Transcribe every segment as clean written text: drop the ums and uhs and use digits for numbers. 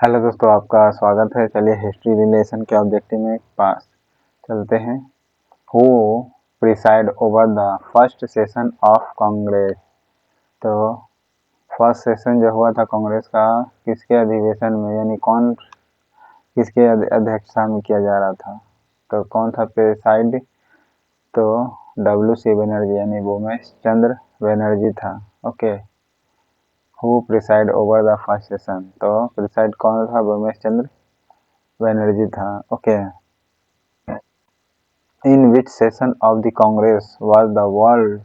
Hello दोस्तों, आपका स्वागत है। चलिए हिस्ट्री रिलेशन के ऑब्जेक्टिव में पास चलते हैं। Who preside over the first session of Congress. तो फर्स्ट सेशन जो हुआ था कांग्रेस का, किसके अधिवेशन में, यानी कौन किसके अध्यक्षता में किया जा रहा था, तो कौन था प्रिसाइड? तो WC बनर्जी यानी भूमेश चंद्र बनर्जी था। Okay, who preside over the first session, तो प्रिसाइड कौन था? भूमेश चंद्र बनर्जी था। Okay, in which session of the Congress was the word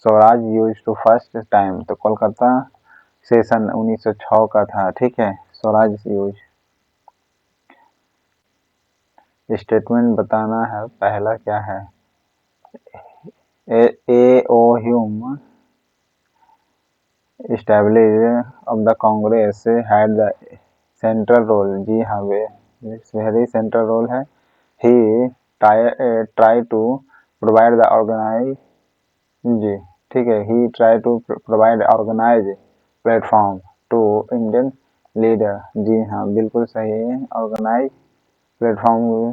swaraj used to first time? तो कोलकाता सेशन 1906 का था। ठीक है, स्वराज यूज। स्टेटमेंट बताना है। पहला क्या है? A O Hume established of the Congress had the central role। जी हाँ, वे वेरी सेंट्रल रोल है। he try to provide the organize। जी ठीक है, he try to provide organize platform to Indian leader. जी हाँ, बिल्कुल सही है। ऑर्गेनाइज प्लेटफॉर्म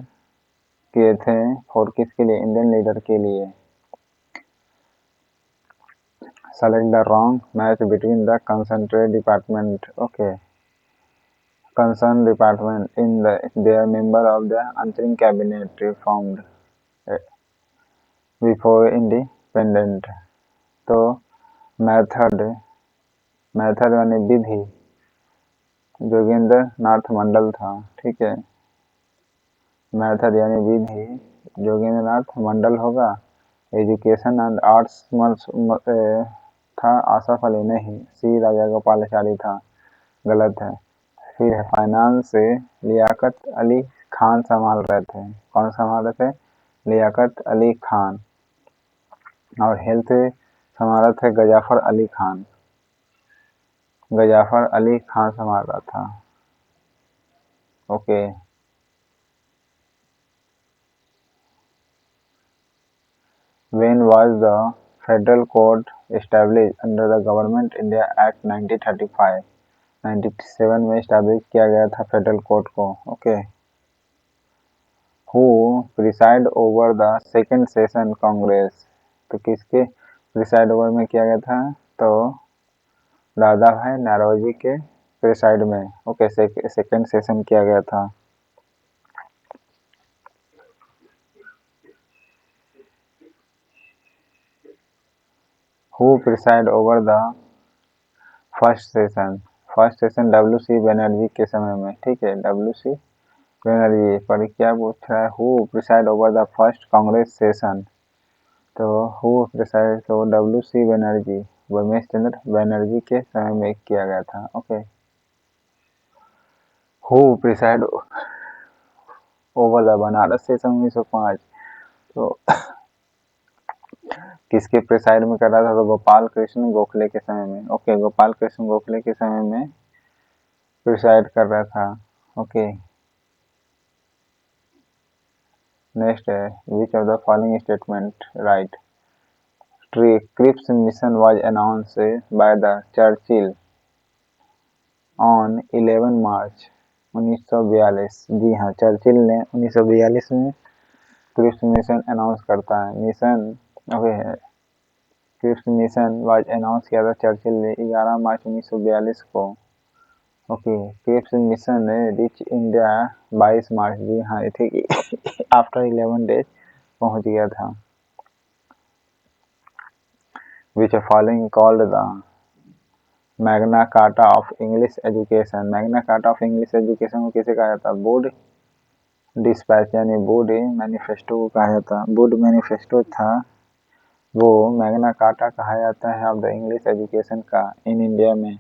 किए थे फॉर किसके लिए? इंडियन लीडर के लिए। Select the wrong match between the concentrate department. Okay, concern department in the there member of the अंतरिम कैबिनेट फॉर्म्ड बिफोर इंडिपेंडेंट। तो मेथड यानी विधि जोगेंद्र नाथ मंडल था। ठीक है, मेथड यानी विधि जोगेंद्र नाथ मंडल होगा। एजुकेशन एंड आर्ट्स था आसफ अली, नहीं। सी राजा गोपालाचारी था, गलत है। फिर है फाइनेंस से लियाकत अली खान संभाल रहे थे। कौन संभाल रहे थे? लियाकत अली खान। और हेल्थ संभाल रहे थे गजाफर अली खान। गजाफर अली खान संभाल रहा था। Okay, when was the federal court established under the Government India Act 1935? 97 में एस्टैब्लिश किया गया था फेडरल कोर्ट को। Okay, who preside over the second session Congress. तो किसके प्रिसाइड ओवर में किया गया था? तो दादा भाई नौरोजी के प्रिसाइड में। ओके, सेकेंड सेशन किया गया था। Who preside over the first session? First session WC Banerjee के समय में। ठीक है, WC बनर्जी। पर क्या पूछ रहा है? Who preside over the first Congress session. तो हु प्रिसाइड, तो WC बनर्जी, भूमेश चंद्र बनर्जी के समय में किया गया था। Okay, who preside over the Banaras session 1905। तो किसके प्रिसाइड में कर रहा था? तो गोपाल कृष्ण गोखले के समय में। ओके, गोपाल कृष्ण गोखले के समय में प्रिसाइड कर रहा था। ओके, नेक्स्ट है, which of the following statement right? Cripps mission was announced by the Churchill on 11 मार्च 1942। जी हाँ, चर्चिल ने 1942 में क्रिप्स मिशन अनाउंस करता है। Mission okay, Cripps mission was announce किया था चर्चिल ने 11 मार्च 1942 को। Okay, Cripps mission reach India 22 March. जी हाँ, ठीक आफ्टर 11 डेज पहुंच गया था। Which following called the Magna Carta of English education. Magna Carta of English education को किसे कहा जाता? वुड डिस्पैच यानी वुड मैनिफेस्टो को कहा जाता। वुड मैनिफेस्टो था वो मैग्ना कार्टा कहा जाता है ऑफ द इंग्लिश एजुकेशन का इन इंडिया में।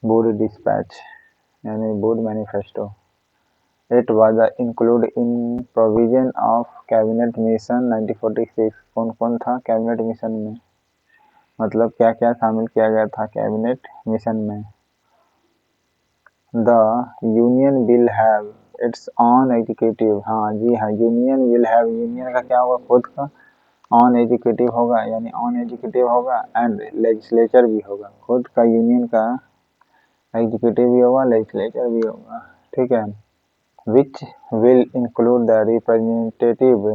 वुड डिस्पैच यानी Wood manifesto. It was include in provision of cabinet mission 1946। कौन कौन था कैबिनेट मिशन में? मतलब क्या क्या शामिल किया गया था कैबिनेट मिशन में? The union will have it's on executive. हाँ जी हाँ, यूनियन विल हैव, यूनियन का क्या होगा? खुद का ऑन एजुकेटिव होगा, यानी ऑन एजुकेटिव होगा एंड लेजिस्लेचर भी होगा, खुद का यूनियन का एग्जीक्यूटिव भी होगा, लेजिस्लेचर भी होगा, ठीक है। Which will include the representative,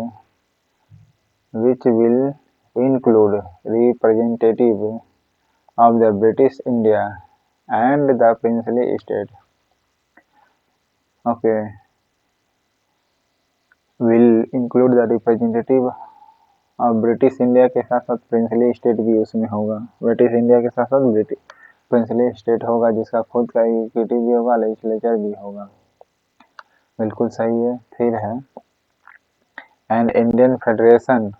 which will include representative of the British India and the princely state. Okay, will include the representative और ब्रिटिश इंडिया के साथ साथ प्रिंसली स्टेट भी उसमें होगा। ब्रिटिश इंडिया के साथ साथ ब्रिटिश प्रिंसली स्टेट होगा, जिसका खुद का एग्जीक्यूटिव भी होगा, लेजिस्लेचर भी होगा। बिल्कुल सही है। फिर है an Indian federation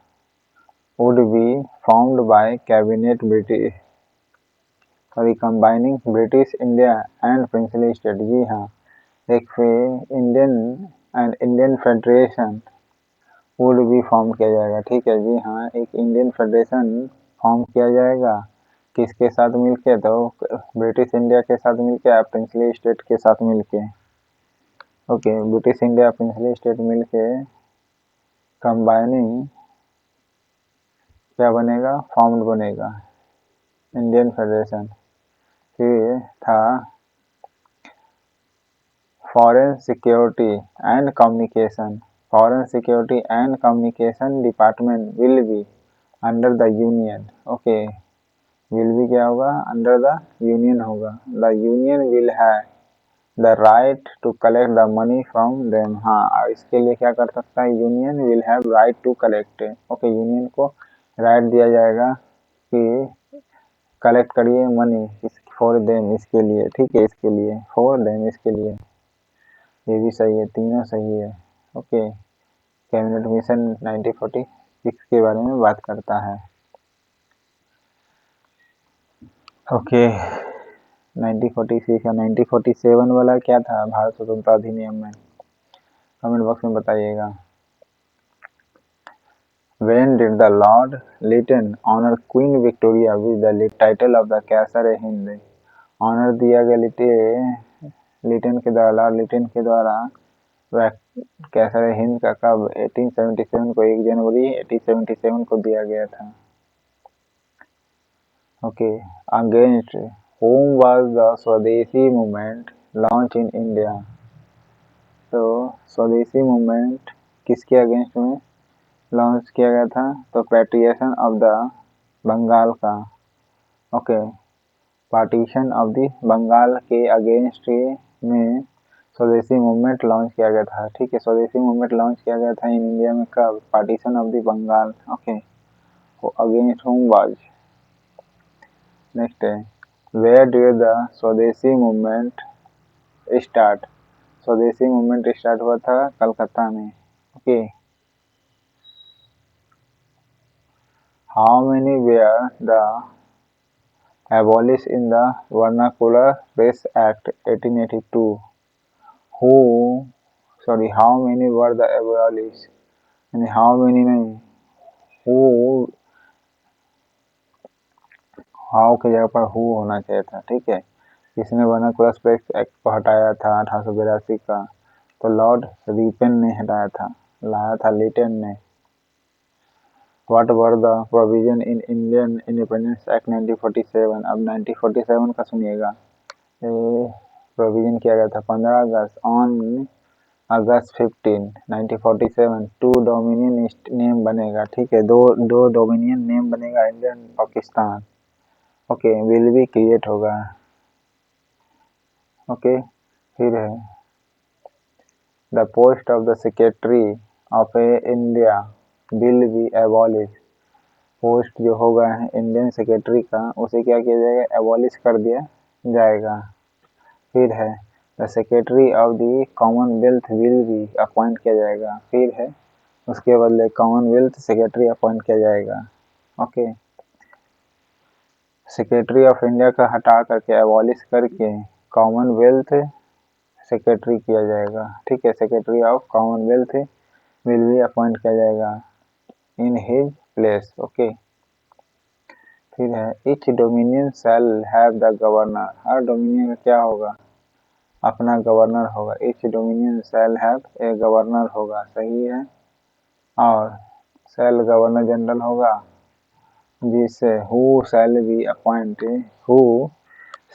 would be formed by cabinet British, sorry combining British India and princely state. जी हाँ, एक इंडियन फेडरेशन वुड भी फॉर्म किया जाएगा, ठीक है। जी हाँ, एक इंडियन फेडरेशन फॉर्म किया जाएगा, किसके साथ मिलके? तो ब्रिटिश इंडिया के साथ मिलके या प्रिंसली स्टेट के साथ मिलके। Okay, British India princely state मिलके कंबाइनिंग क्या बनेगा? फॉर्म्ड बनेगा इंडियन फेडरेशन। फिर था foreign security and communication, foreign security and communication department will be under the union. Okay, will भी क्या होगा? अंडर द यूनियन होगा। The union will have the right to collect the money from them. हाँ, इसके लिए क्या कर सकता है? Union will have right to collect. Okay, union को राइट दिया जाएगा कि कलेक्ट करिए मनी फॉर देम, इसके लिए, ठीक है, इसके लिए, फॉर देम, इसके लिए। ये भी सही है, तीनों सही है। ओके, कैबिनेट मिशन 1946 के बारे में बात करता है। ओके, 1946 या 1947 वाला क्या था भारत स्वतंत्रता अधिनियम में? कमेंट बॉक्स में बताइएगा। When did the Lord Lytton honor Queen Victoria with the title of the कैसर-ए-हिंद? ऑनर दिया गया लिटन के द्वारा, लॉर्ड लिटन के द्वारा कैसर-ए-हिंद का कब? 1877 को, 1 जनवरी 1877 को दिया गया था। Okay, against whom was the स्वदेशी मूवमेंट लॉन्च इन इंडिया? तो स्वदेशी मूवमेंट किसके अगेंस्ट में लॉन्च किया गया था? तो पैट्रिएशन ऑफ द बंगाल का। Okay, partition of the Bengal के अगेंस्ट में स्वदेशी मूवमेंट लॉन्च किया गया था, ठीक है। स्वदेशी मूवमेंट लॉन्च किया गया था इन इंडिया में कब? Partition of the Bengal. Okay, against home was. Next है where did the swadeshi movement start? Swadeshi movement start हुआ था कलकत्ता में। Okay, how many where the abolished in the Vernacular Press Act 1882? How many were the abolished? यानी how many नहीं, who, how की जगह पर who होना चाहिए था, ठीक है। किसने वर्नाकुलर प्रेस एक्ट को हटाया था 1882 का? तो लॉर्ड रिपन ने हटाया था, लाया था लिटन ने। What were the provision in Indian Independence Act 1947? अब 1947 का सुनिएगा। प्रोविजन किया गया था 15 अगस्त on August 15 1947 two dominion name बनेगा, ठीक है। दो डोमिनियन नेम बनेगा, इंडियन पाकिस्तान। ओके, विल भी क्रिएट होगा। ओके, फिर है the post of the secretary of India will be abolish. Post जो होगा इंडियन सेक्रेटरी का, उसे क्या किया जाएगा? एबॉलिश कर दिया जाएगा। फिर है the secretary of the commonwealth will be appoint किया जाएगा। फिर है उसके बदले कॉमनवेल्थ सेक्रेटरी अपॉइंट किया जाएगा। ओके, सेक्रेटरी ऑफ इंडिया का हटा करके एबॉलिश करके कॉमनवेल्थ सेक्रेटरी किया जाएगा, ठीक है। Secretary of commonwealth will be appoint किया जाएगा इन हिज प्लेस। ओके, फिर है each dominion shall have the governor. हर डोमिनियन का क्या होगा? अपना गवर्नर होगा। Each dominion shall have a governor होगा, सही है। और सेल गवर्नर जनरल होगा, जिसे who shall be appoint, who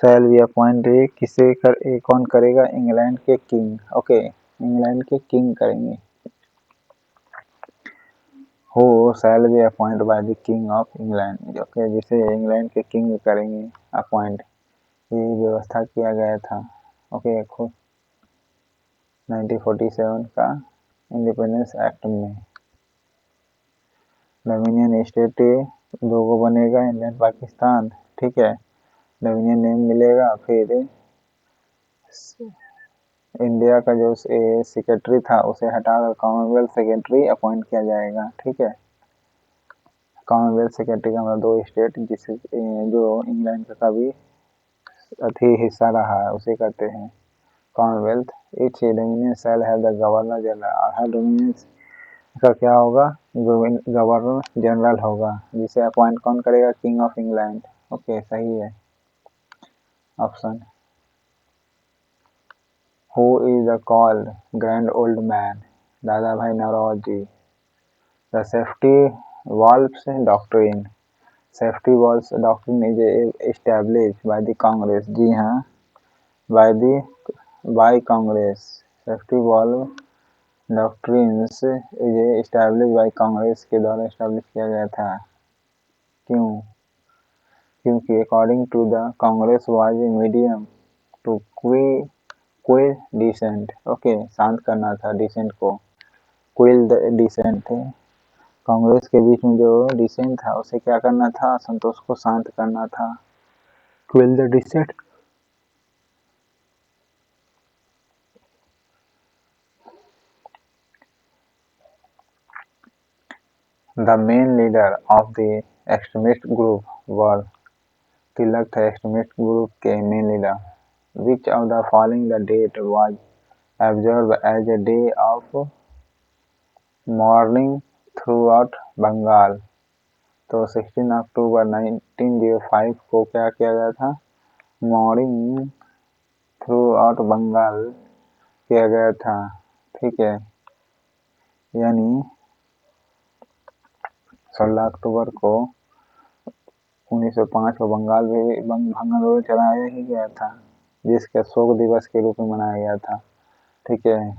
shall be appoint किसे कौन करेगा, इंग्लैंड के किंग। ओके, इंग्लैंड के किंग करेंगे। Who shall be appoint by the king of England, okay, जिसे इंग्लैंड के किंग करेंगे अपॉइंट, ये व्यवस्था किया गया था। ओके, 1947 का इंडिपेंडेंस एक्ट में। डोमिनियन स्टेट दो को बनेगा, इंडियन पाकिस्तान, ठीक है, डोमिनियन नेम मिलेगा। फिर इंडिया का जो सेक्रेटरी था उसे हटाकर कॉमनवेल्थ सेक्रेटरी अपॉइंट किया जाएगा, ठीक है। कॉमनवेल्थ सेक्रेटरी का मतलब 2 स्टेट जिसे जो इंग्लैंड का कभी हिस्सा रहा है उसे कहते हैं Commonwealth. Each dominion shall have the governor general, और हर डोमिनियन का क्या होगा, गवर्नर जनरल होगा, जिसे अपॉइंट कौन करेगा, किंग ऑफ इंग्लैंड। ओके, सही है option. Who is the called grand old man, Dadabhai Naoroji. The safety valves doctrine, safety valves doctrine is established by the Congress, जी हाँ, by Congress. Safety valve doctrines is established by Congress के द्वारा establish किया गया था। क्यों? क्योंकि according to the Congress was a medium to quell dissent, okay, शांत करना था डिसेंट को, क्विल द डिसेंट, कांग्रेस के बीच में जो डिसेंट था उसे क्या करना था, असंतोष को शांत करना था, quell the dissent. The main leader of the extremist group were, Tilak था extremist group के main leader। Which of the following the date was observed as a day of mourning throughout Bengal? तो 16 अक्टूबर 1905 को क्या किया गया था, मॉर्निंग थ्रू आउट बंगाल किया गया था, ठीक है। यानी 16 अक्टूबर को 1905 को बंगाल में भंगारों चलाया ही गया था, जिसके शोक दिवस के रूप में मनाया गया था, ठीक है।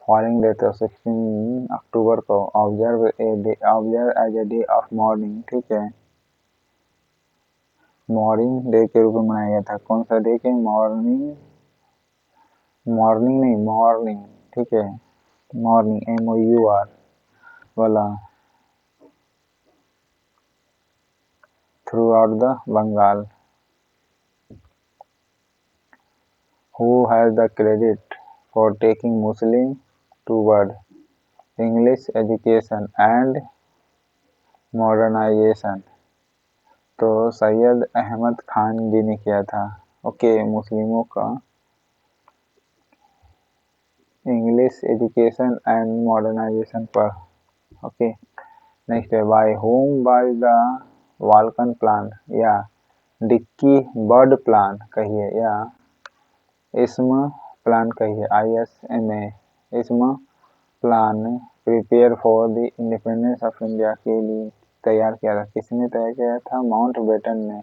फॉलोइंग डेट 16 अक्टूबर को observe as a day of mourning, ठीक है, मॉर्निंग डे के रूप में मनाया गया था। कौन सा डे के, मॉर्निंग, मॉर्निंग नहीं मॉर्निंग, ठीक है, मॉर्निंग MOUR वाला, throughout the Bengal. Who has the credit for taking Muslim toward English education and modernization? तो सैयद अहमद खान जी ने किया था, ओके, मुस्लिमों का इंग्लिश एजुकेशन एंड मॉडर्नाइजेशन पर, ओके। नेक्स्ट है, by home by the Balkan plan, या डिक्की बर्ड प्लान कहिए, या इस्म प्लान कहिए, ISMA, Ismay plan prepare for the independence of India के लिए तैयार किया था, किसने तैयार किया था, माउंट बेटन ने,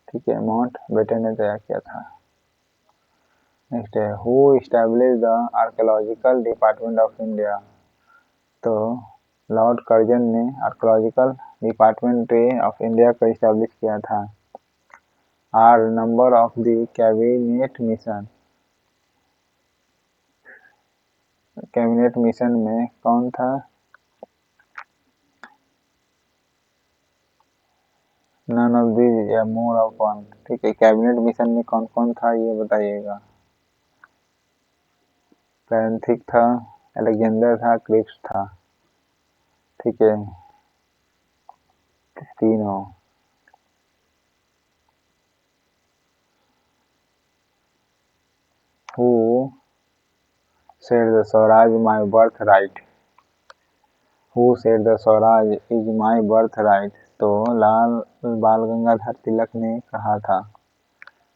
ठीक है, माउंट बेटन ने तैयार किया था। नेक्स्ट है, who established the archaeological department of India, तो लॉर्ड कर्जन ने आर्कियोलॉजिकल डिपार्टमेंट ऑफ इंडिया को एस्टैब्लिश किया था। Are number of the cabinet mission, cabinet mission में कौन था, नन ऑफ दीज या मोर ऑफ वन, ठीक है। कैबिनेट मिशन में कौन कौन था ये बताइएगा। पैरेंथिक था, अलेक्जेंडर था, क्रिप्स था, ठीक है, तीनों। Who said the Swaraj my birth right, who said the Swaraj is my birth right, तो लाल बाल गंगाधर तिलक ने कहा था,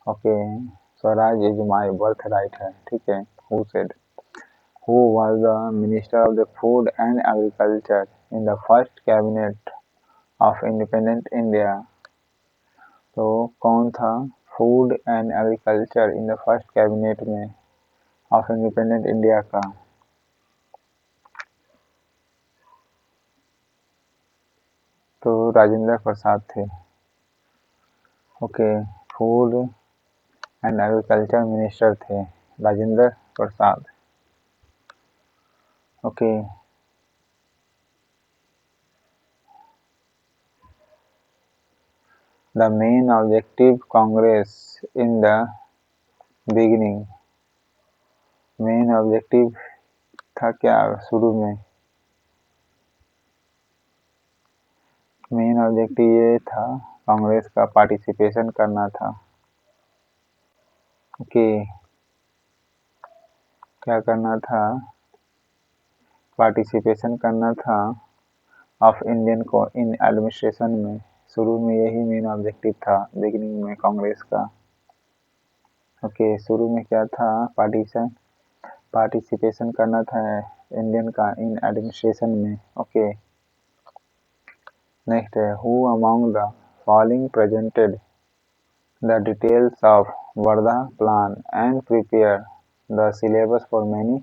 okay, Swaraj is my birth right है, ठीक है। Who said, who was the minister of the food and agriculture, in the first cabinet of independent India? तो कौन था food and agriculture in the first cabinet में ऑफ इंडिपेंडेंट इंडिया का? तो राजेंद्र प्रसाद थे। Okay, food and agriculture minister थे Rajendra Prasad. Okay, the main objective Congress in the beginning. Main objective था क्या शुरू में? मेन ऑब्जेक्टिव ये था कांग्रेस का पार्टिसिपेशन करना था। ओके, क्या करना था? पार्टिसिपेशन करना था ऑफ इंडियन को इन एडमिनिस्ट्रेशन में। शुरू में यही मेन ऑब्जेक्टिव था बिगिनिंग में कांग्रेस का। ओके, शुरू में क्या था? पार्टिसिपेशन करना था इंडियन का इन एडमिनिस्ट्रेशन में। ओके, नेक्स्ट है who among the following presented the details of Wardha plan and prepare the syllabus for many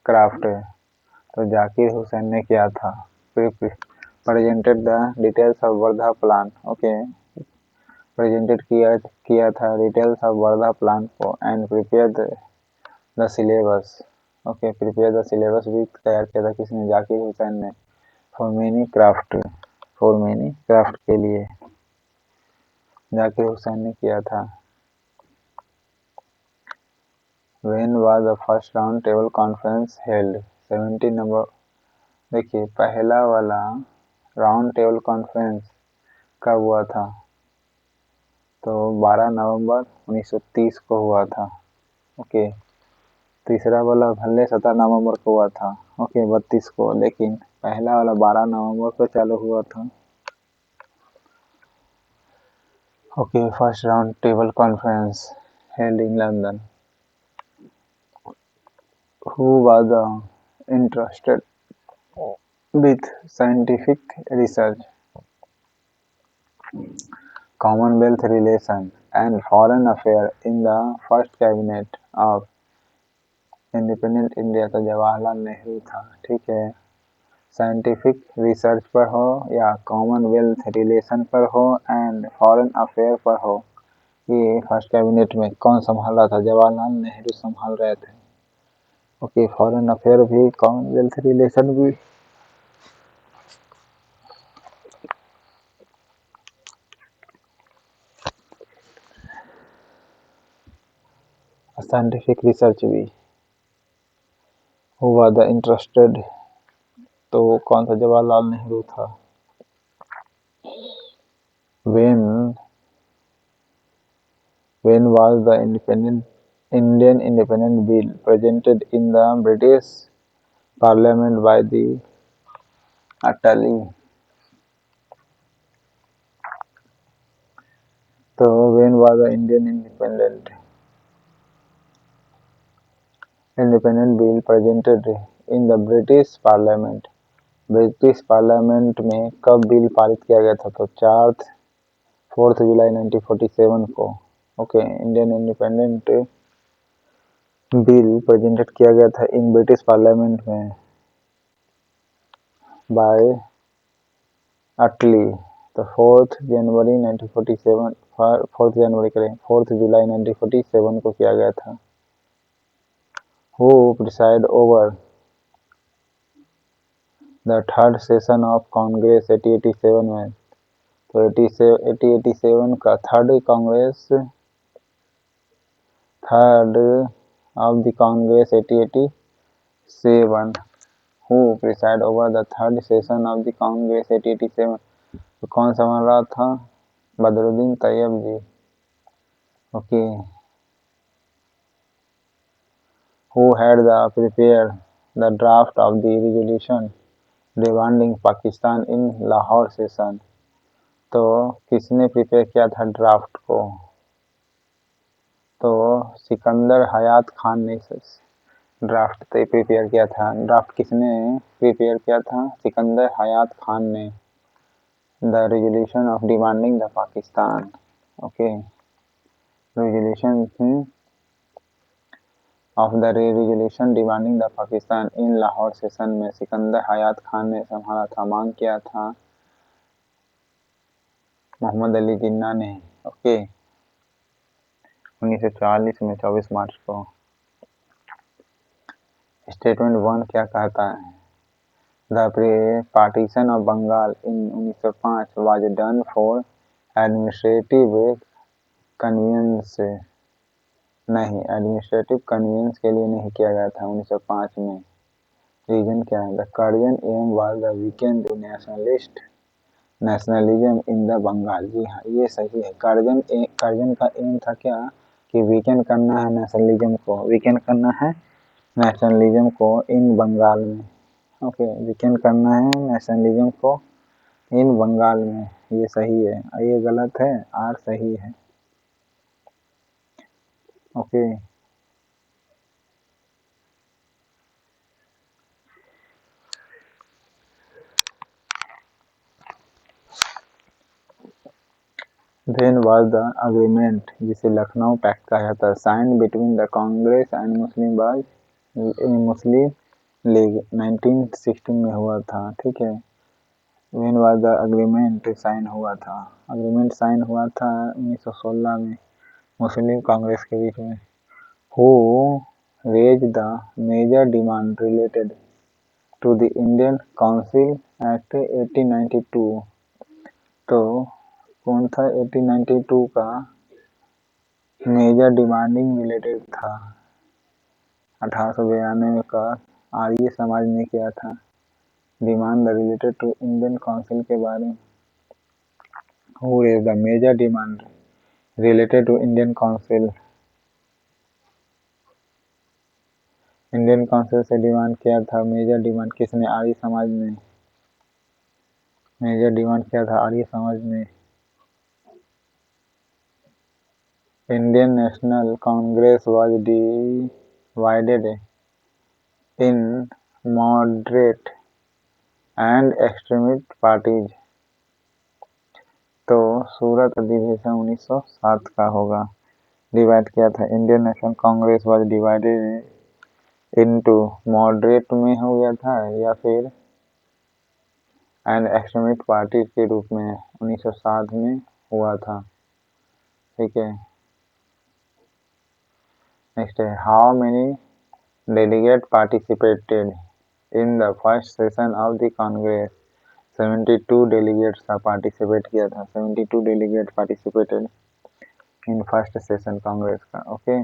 craft. तो जाकिर हुसैन ने क्या था? Presented the details of Wardha plan. Okay, presented किया था डिटेल्स ऑफ वर्धा प्लान को and prepare the syllabus. Okay, prepare the syllabus भी तैयार किया था किसने? जाकिर हुसैन ने। फॉर मैनी क्राफ्ट के लिए जाकिर हुसैन ने किया था। When was the first round table conference held? 17 number. देखिए, पहला वाला राउंड टेबल कॉन्फ्रेंस कब हुआ था? तो 12 नवंबर 1930 को हुआ था। ओके, तीसरा वाला भले 17 नवंबर को हुआ था। ओके, 32 को, लेकिन पहला वाला 12 नवंबर को चालू हुआ था। Okay, first round table conference held in London. Who was interested with scientific research, Commonwealth relations and foreign affairs in the first cabinet of independent India? तो जवाहरलाल नेहरू था। ठीक है, साइंटिफिक रिसर्च पर हो या कॉमनवेल्थ रिलेशन पर हो एंड फॉरेन अफेयर पर हो, ये फर्स्ट कैबिनेट में कौन संभाल रहा था? जवाहरलाल नेहरू संभाल रहे थे। ओके, फॉरेन अफेयर भी कॉमनवेल्थ रिलेशन भी। साइंटिफिक रिसर्च भी। हुआ द इंटरेस्टेड, तो कौन सा? जवाहरलाल नेहरू था। When was the Indian independent bill presented in the British Parliament by the Attlee? तो when was the Indian independent bill presented in the British Parliament? British parliament में कब bill पारित किया गया था? तो 4 जुलाई 1947 को। Okay, Indian independent bill presented किया गया था इन ब्रिटिश पार्लियामेंट में बाय अटली। तो 4 जनवरी 1947, 4 जुलाई 1947 को किया गया था। Who preside over the third session of Congress 1887 में? तो 1887 का third of the Congress 1887। Who preside over the third session of the Congress 1887? तो कौन संभाल रहा था? Badruddin Tyabji. Okay, who had prepare the draft of the resolution demanding Pakistan in Lahore session? तो किसने प्रिपेयर किया था ड्राफ्ट को? तो सिकंदर हयात खान ने ड्राफ्ट प्रिपेयर किया था। ड्राफ्ट किसने प्रिपेयर किया था? सिकंदर हयात खान ने। The resolution of demanding the Pakistan, okay, resolution of the resolution demanding the Pakistan in Lahore session में सिकंदर हयात खान ने संभाला था। मांग किया था मोहम्मद अली जिन्ना ने, ओके, 1940 में 24 मार्च को। स्टेटमेंट 1 क्या कहता है? The partition of Bengal in 1905 was done for administrative convenience. नहीं, एडमिनिस्ट्रेटिव कन्वीनियंस के लिए नहीं किया गया था 1905 में। रीजन क्या है? The Curzon aim was the weakened nationalist nationalism in the Bengal. जी हाँ, ये सही है। कर्जन का एम था क्या? कि वीकेंड करना है नेशनलिज्म को, वीकेंड करना है नेशनलिज्म को इन बंगाल में, ओके, वीकेंड करना है नेशनलिज्म को इन बंगाल में। ये सही है, ये गलत है, आर सही है, okay. Then was the agreement, जिसे लखनऊ पैक्ट कहा जाता है, sign between the Congress and Muslim League 1916 में हुआ था, ठीक है। When was the agreement sign हुआ था? अग्रीमेंट साइन हुआ था 1916 में मुस्लिम कांग्रेस के बीच में। Who raised the major demand related to the Indian Council Act 1892? तो कौन था 1892 का मेजर डिमांडिंग रिलेटेड था? 1892 का आर्य समाज ने किया था demand related to Indian council के बारे में। Who raise the major demand related to Indian council? Indian council से डिमांड किया था, मेजर डिमांड किसने? आर्य समाज ने। मेजर डिमांड किया था आर्य समाज ने। Indian national Congress was divided in moderate and extremist parties. तो सूरत अधिवेशन 1907 का होगा। डिवाइड किया था, Indian national Congress was divided into moderate में हो गया था या फिर एंड एक्सट्रीमिस्ट पार्टी के रूप में 1907 में हुआ था, ठीक है। नेक्स्ट है, how many delegate participated in the first session of the Congress? 72 delegates का पार्टिसिपेट किया था। 72 delegate participated in first session Congress का, okay.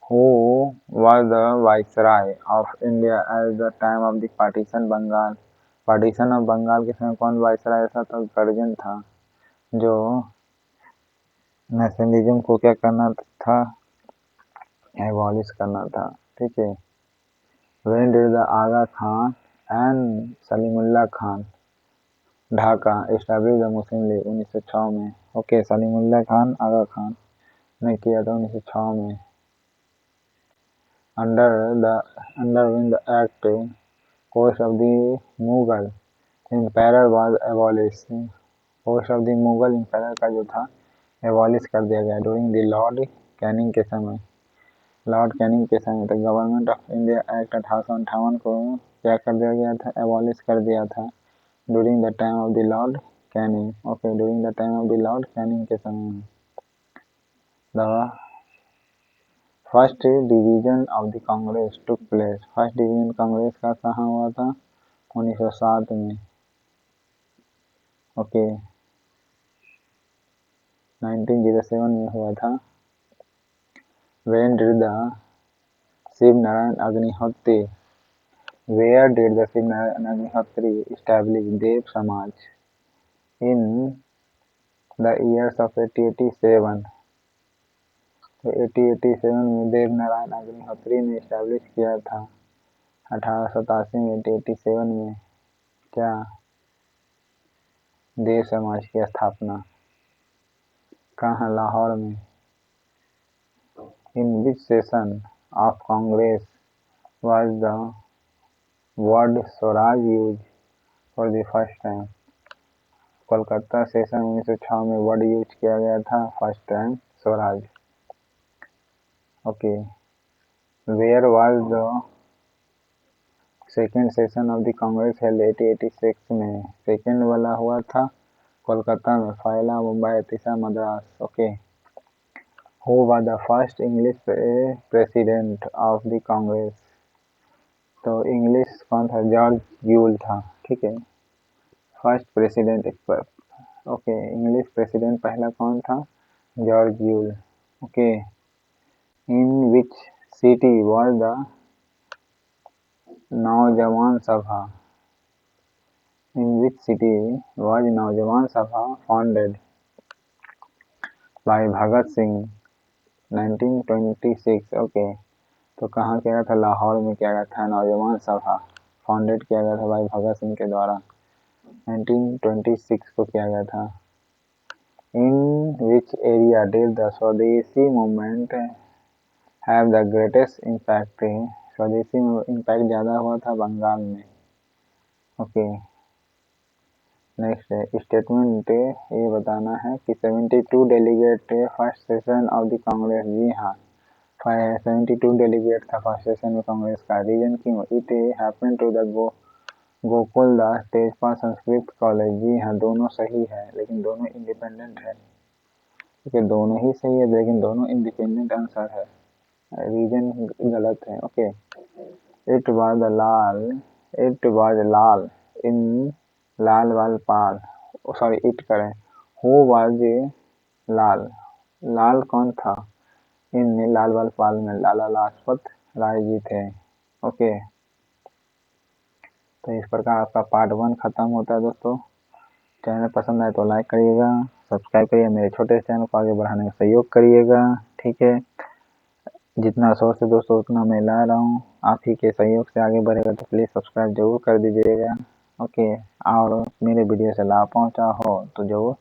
Who was the viceroy of India at the time of the partition Bengal? Partition of Bengal के समय कौन viceroy था? तो Curzon था, जो नेशनलिज्म को क्या करना था? एबॉलिश करना था, ठीक है। When did the Aga Khan and Salimullah Khan Dhaka establish the Muslim League? 1906 में, ओके। सलीमुल्लाह खान, आगा खान ने किया था 1906 में। Under when the act cost of the Mughal empire was abolish. Cost of the Mughal empire का जो था एबॉलिश कर दिया गया ड्यूरिंग द लॉर्ड कैनिंग के समय। लॉर्ड कैनिंग के समय तक गवर्नमेंट ऑफ इंडिया एक्ट 1858 को क्या कर दिया गया था? एबॉलिश कर दिया था during the time of the Lord Canning, okay, during the time of the Lord Canning के समय में। The first division of the Congress took place. First division Congress का कहाँ हुआ था? 1907 में, ओके, 1907 में हुआ था। When did the Shiv Narayan Agnihotri Where did the Shiv Narayan Agnihotri establish देव समाज? In the years of 1887। तो 1887 में देव नारायण अग्निहोत्री ने इस्टेब्लिश किया था। 1887 में 1887 में क्या? देव समाज की स्थापना। कहाँ? लाहौर में। In which session of Congress was the word swaraj used for the first time? Kolkata session 1906 में वर्ड यूज किया गया था first time swaraj. Okay, where was the second session of the Congress held 1886 में? सेकेंड वाला हुआ था कोलकाता में, पहला मुंबई, तीसरा Madras. Okay, who was the first English president of the Congress? तो इंग्लिश कौन था? जॉर्ज यूल था। ठीक है, first president. Okay, English president पहला कौन था? George Yule. Okay, in which city was the नौजवान सभा? इन विच सिटी वाज नौजवान सभा founded by Bhagat Singh 1926? Okay, तो कहाँ किया गया था? लाहौर में किया गया था नौजवान सभा, फाउंडेड किया गया था भाई भगत सिंह के द्वारा, 1926 को किया गया था। इन which area did the swadeshi movement have the greatest impact? स्वदेशी में इम्पैक्ट ज़्यादा हुआ था बंगाल में। ओके, नेक्स्ट है स्टेटमेंट, ये बताना है कि 72 delegate first session of the Congress. जी हाँ, 72 डेलीगेट था फर्स्ट सेशन में कांग्रेस का। रीजन क्यों? It happen to the Gokul Das Tejpal Sanskrit college. जी हाँ, दोनों सही है लेकिन दोनों इंडिपेंडेंट है। ओके, दोनों ही सही है लेकिन दोनों इंडिपेंडेंट आंसर है, रीजन गलत है। ओके, इट वाज लाल इन लाल वाल पाल, सॉरी इट करें, हु वाज लाल? लाल कौन था इन लाल वाल पाल में? लाला लाजपत राय जी थे। ओके, तो इस प्रकार आपका पार्ट 1 खत्म होता है दोस्तों। चैनल पसंद आए तो लाइक करिएगा, सब्सक्राइब करिए, मेरे छोटे चैनल को आगे बढ़ाने में सहयोग करिएगा। ठीक है, जितना सोर्स है दोस्तों उतना मैं ला रहा हूँ, आप ही के सहयोग से आगे बढ़ेगा, तो प्लीज़ सब्सक्राइब जरूर कर दीजिएगा। ओके, और मेरे वीडियो से लाभ पहुँचा हो तो जरूर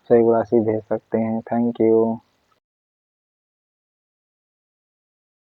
सही राशि भेज सकते हैं। Thank you.